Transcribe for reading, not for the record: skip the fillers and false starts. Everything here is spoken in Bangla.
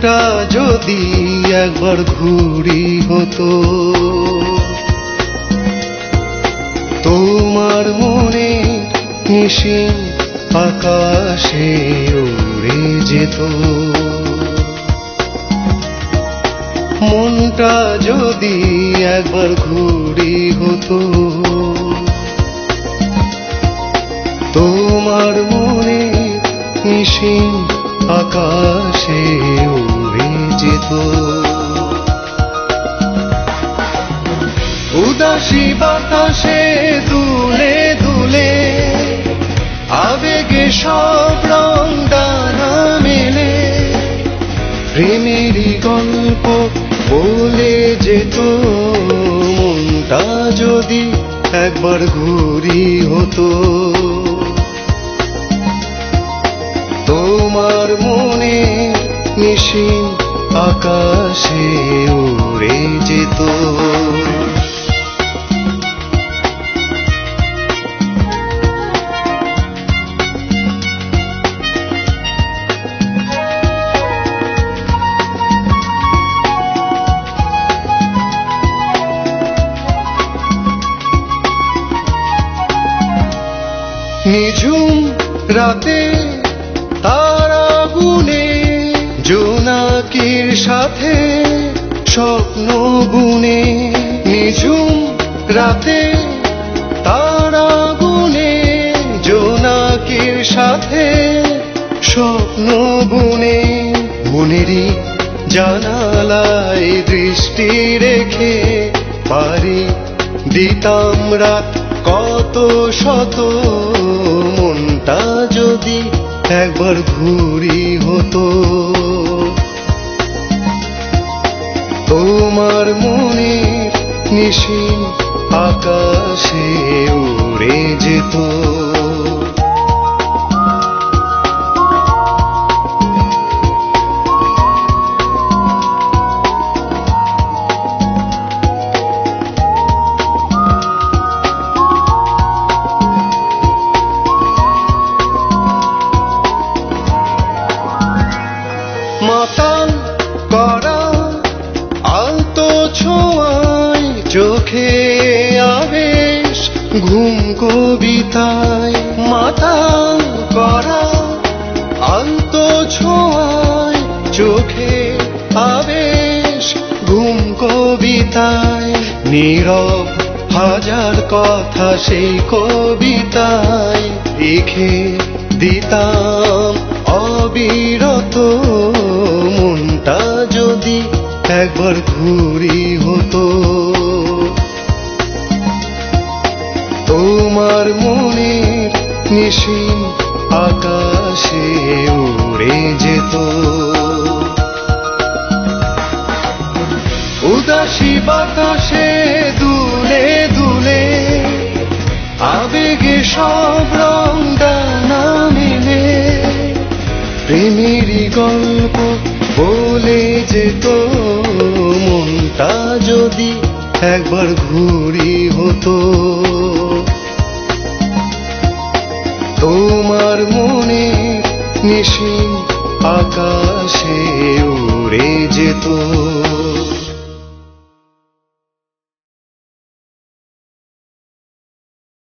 মনটা যদি একবার ঘুরি হতো, তোমার মনে নিশিন আকাশে উড়ে যেত। মনটা যদি একবার ঘুরি হতো, তোমার মনে নিশিন আকাশে উড়ে যেত। উদাসী বাতাসে দুলে দুলে আবেগে সব রং ডানা মেলে, প্রেমেরই গল্প বলে যেত। মনটা যদি একবার ঘুরি হতো, তোমার মনে নিশিন আকাশে উড়ে যেত। নিঝুম রাতে তারা গুনে, জোনাকির সাথে স্বপ্ন বুনে। নিঝুম রাতে তারা গুনে, জোনাকির সাথে স্বপ্ন বুনে। মনেরই জানালায় দৃষ্টি রেখে পারি দিতাম রাত কত শত। মনটা যদি একবার ঘুরি হতো, তোমার মনে নিশিন আকাশে উড়ে যেত। মাতাল করা আলতো ছোঁয়ায়, চোখে আবেশ ঘুম কবিতায়। মাতাল করা আলতো ছোঁয়ায়, চোখে আবেশ ঘুম কবিতায়। নীরব হাজার কথা সেই কবিতায় লিখে দিতাম অবিরত। মনটা যদি একবার ঘুরি হতো, তোমার মনের নিশিন আকাশে উড়ে যেত। উদাসী বাতাসে দুলে দুলে আবেগে সব রং ডানা মেলে, প্রেমেরই গল্প বলে যেত। মনটা যদি একবার ঘুরি হতো, তোমার মনে নিশিন আকাশে উড়ে যেত।